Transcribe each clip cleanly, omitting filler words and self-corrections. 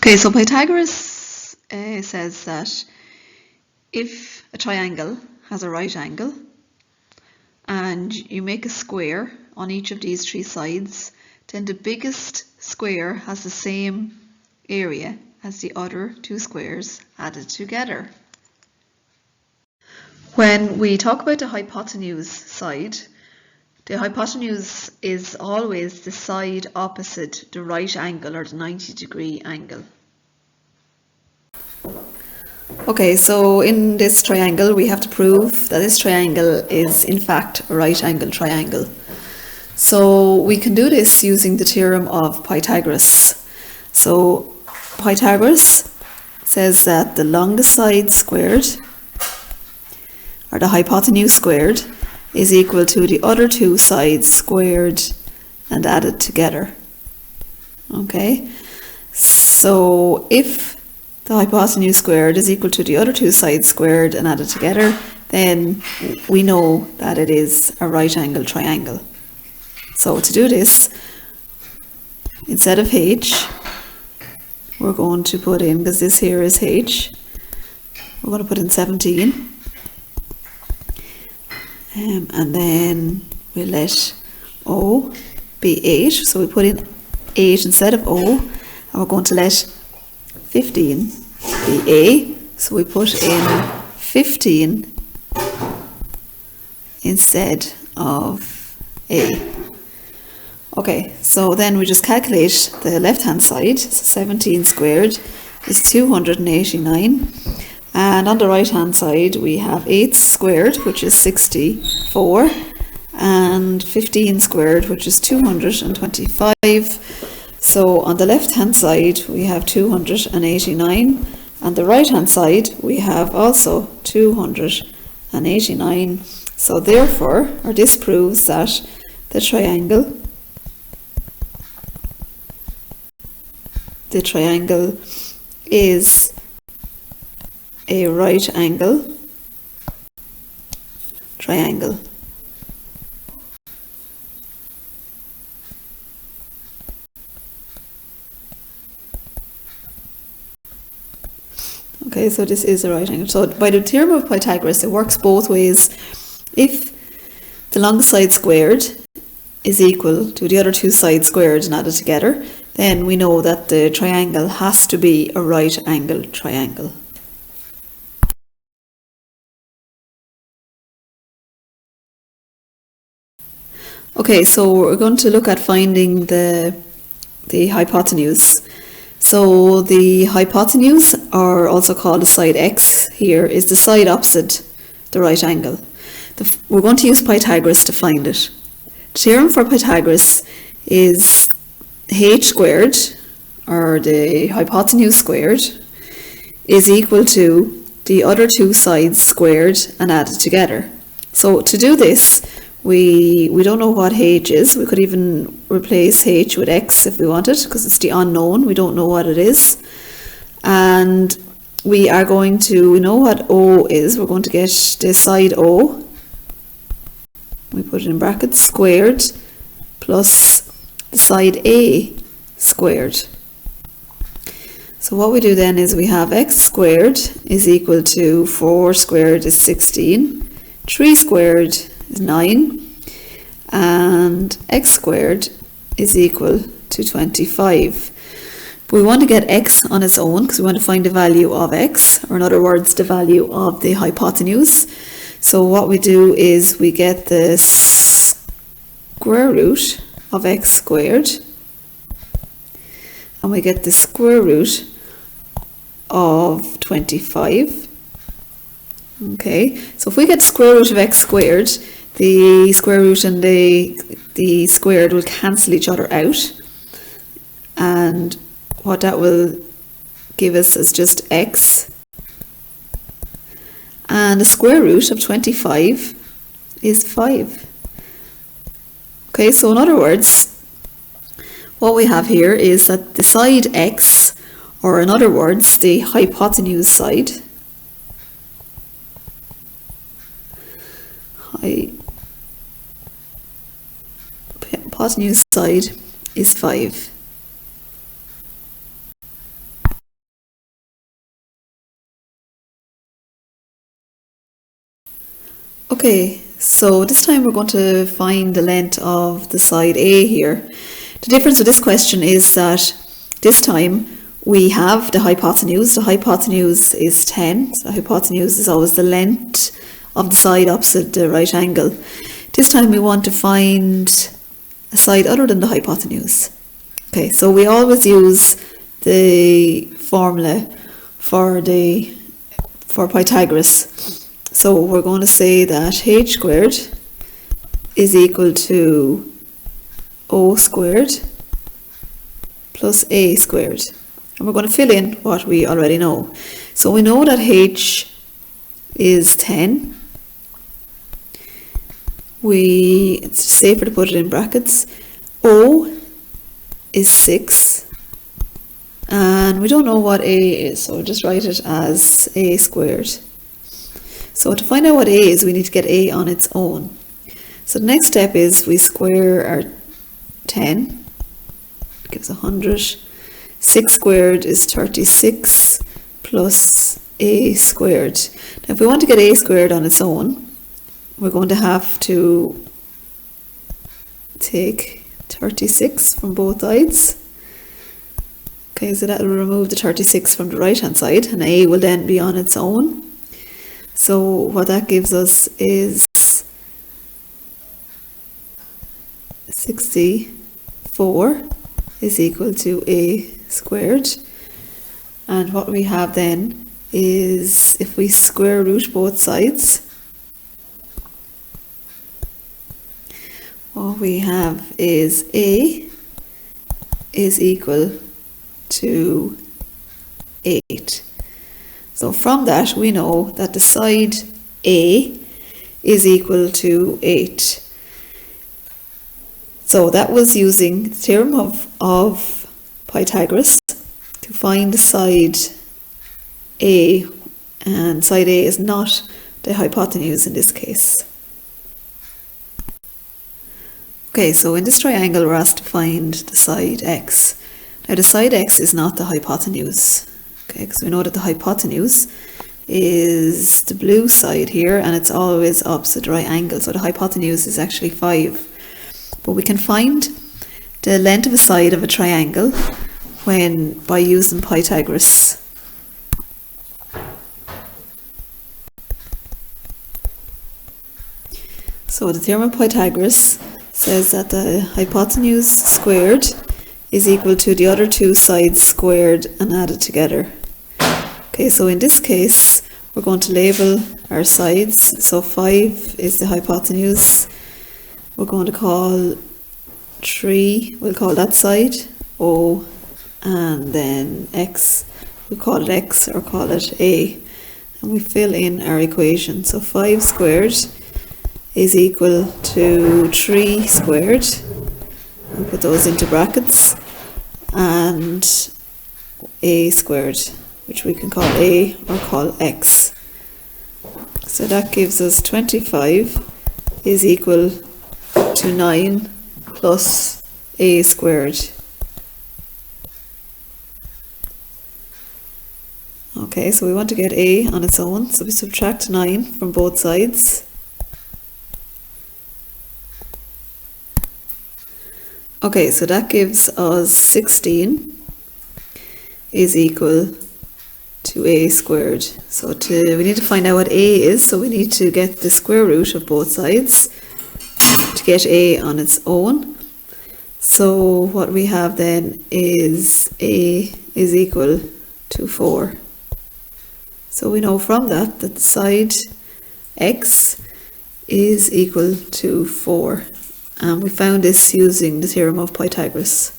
Okay, so Pythagoras says that if a triangle has a right angle and you make a square on each of these three sides, then the biggest square has the same area as the other two squares added together. When we talk about the hypotenuse side, the hypotenuse is always the side opposite the right angle or the 90-degree angle. Okay, so in this triangle we have to prove that this triangle is in fact a right angle triangle. So we can do this using the theorem of Pythagoras. So Pythagoras says that the longest side squared, or the hypotenuse squared, is equal to the other two sides squared and added together. Okay, so if the hypotenuse squared is equal to the other two sides squared and added together, then we know that it is a right angle triangle. So to do this, instead of h, we're going to put in, because this here is h, we're going to put in 17. And then we let O be 8, so we put in 8 instead of O, and we're going to let 15 be A, so we put in 15 instead of A. Okay, so then we just calculate the left hand side, so 17 squared is 289. And on the right hand side we have 8 squared, which is 64, and 15 squared, which is 225. So on the left hand side we have 289, and the right hand side we have also 289. So therefore, or this proves that the triangle is a right angle triangle. Okay, so this is a right angle. So by the theorem of Pythagoras, it works both ways. If the longest side squared is equal to the other two sides squared and added together, then we know that the triangle has to be a right angle triangle. Okay, so we're going to look at finding the hypotenuse. So the hypotenuse, or also called the side x here, is the side opposite the right angle. We're going to use Pythagoras to find it. The theorem for Pythagoras is h squared, or the hypotenuse squared, is equal to the other two sides squared and added together. So to do this, we don't know what h is. We could even replace h with x if we wanted, because it's the unknown. We don't know what it is. And we are going to, we know what O is. We're going to get the side O. We put it in brackets, squared, plus the side A squared. So what we do then is we have x squared is equal to 4 squared is 16, 3 squared is 9, and x squared is equal to 25. But we want to get x on its own because we want to find the value of x, or in other words, the value of the hypotenuse. So what we do is we get the square root of x squared, and we get the square root of 25. Okay, so if we get square root of x squared, the square root and the squared will cancel each other out, and what that will give us is just x, and the square root of 25 is 5. Okay, so in other words, what we have here is that the side x, or in other words, the hypotenuse side, hypotenuse side is 5. Okay, so this time we're going to find the length of the side A here. The difference with this question is that this time we have the hypotenuse. The hypotenuse is 10. So the hypotenuse is always the length of the side opposite the right angle. This time we want to find a side other than the hypotenuse. Okay, so we always use the formula for Pythagoras. So we're going to say that h squared is equal to o squared plus a squared. And we're going to fill in what we already know. So we know that h is 10. It's safer to put it in brackets. O is 6. And we don't know what a is, so we'll just write it as a squared. So to find out what a is, we need to get a on its own. So the next step is we square our 10, it gives 100. 6 squared is 36 plus a squared. Now if we want to get a squared on its own, we're going to have to take 36 from both sides. Okay, so that will remove the 36 from the right hand side, and a will then be on its own. So what that gives us is 64 is equal to a squared. And what we have then is, if we square root both sides, what we have is a is equal to 8. So from that we know that the side A is equal to 8. So that was using the theorem of Pythagoras to find the side A, and side A is not the hypotenuse in this case. Okay, so in this triangle we're asked to find the side x. Now the side x is not the hypotenuse, okay, because we know that the hypotenuse is the blue side here and it's always opposite the right angle, so the hypotenuse is actually 5. But we can find the length of a side of a triangle by using Pythagoras. So the theorem of Pythagoras says that the hypotenuse squared is equal to the other two sides squared and added together. Okay, so in this case we're going to label our sides. So 5 is the hypotenuse. We're going to call 3, we'll call that side O, and then x, we'll call it x or call it a, and we fill in our equation. So 5 squared is equal to 3 squared. We'll put those into brackets, and a squared, which we can call a or call x. So that gives us 25 is equal to 9 plus a squared. Okay, so we want to get a on its own, so we subtract 9 from both sides. Okay, so that gives us 16 is equal to a squared. So we need to find out what a is, so we need to get the square root of both sides to get a on its own. So what we have then is a is equal to 4. So we know from that the side x is equal to 4. And we found this using the theorem of Pythagoras.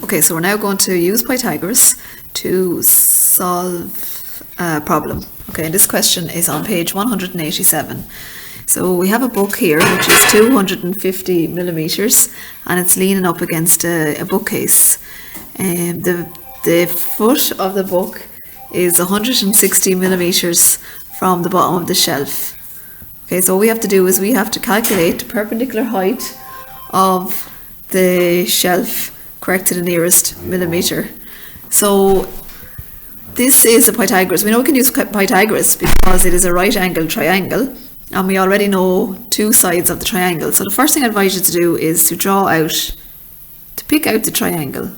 Okay, so we're now going to use Pythagoras to solve a problem. Okay, and this question is on page 187. So we have a book here which is 250 millimeters and it's leaning up against a bookcase. And the foot of the book is 160 millimeters from the bottom of the shelf. Okay, so what we have to do is we have to calculate the perpendicular height of the shelf correct to the nearest millimeter. So this is a Pythagoras. We know we can use Pythagoras because it is a right angled triangle, and we already know two sides of the triangle. So the first thing I advise you to do is to pick out the triangle.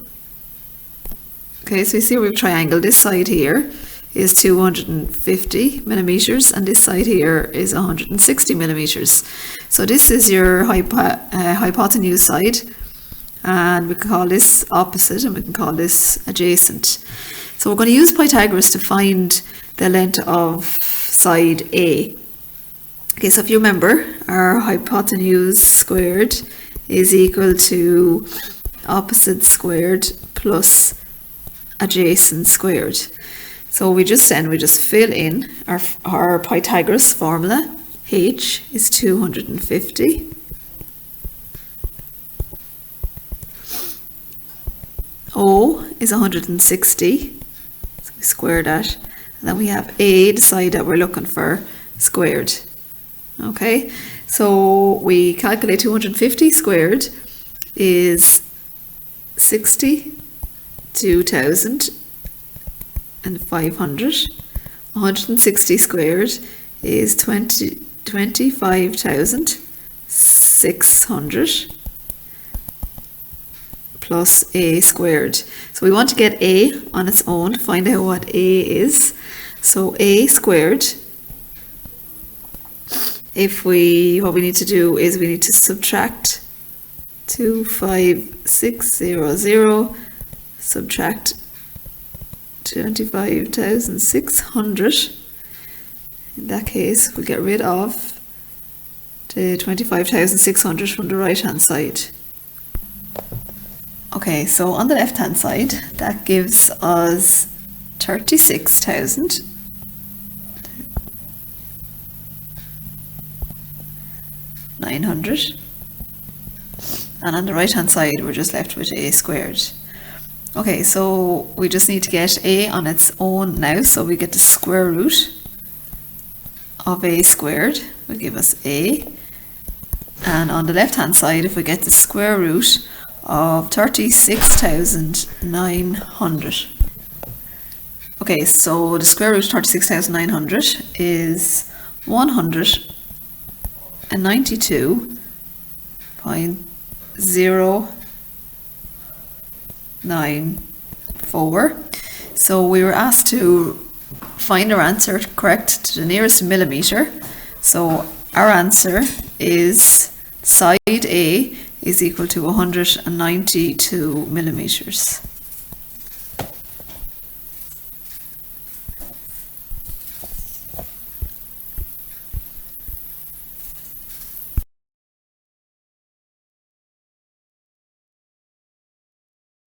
Okay, so you see we have a triangle. This side here is 250 millimeters, and this side here is 160 millimeters. So this is your hypotenuse side, and we can call this opposite, and we can call this adjacent. So we're going to use Pythagoras to find the length of side A. Okay, so if you remember, our hypotenuse squared is equal to opposite squared plus adjacent squared. So we just fill in our Pythagoras formula. H is 250. O is 160. So we square that. And then we have A, the side that we're looking for, squared. Okay, so we calculate 250 squared is 62,500. 160 squared is 25,600 plus A squared. So we want to get A on its own, find out what A is. So A squared, what we need to do is we need to subtract 25,600, subtract 25,600. In that case, we get rid of the 25,600 from the right hand side. Okay, so on the left hand side, that gives us 36,900. And on the right hand side, we're just left with A squared. Okay, so we just need to get A on its own now, so we get the square root of A squared will give us A. And on the left hand side, if we get the square root of 36,900. Okay, so the square root of 36,900 is 192.094. So we were asked to find our answer correct to the nearest millimeter. So our answer is side A is equal to 192 millimeters.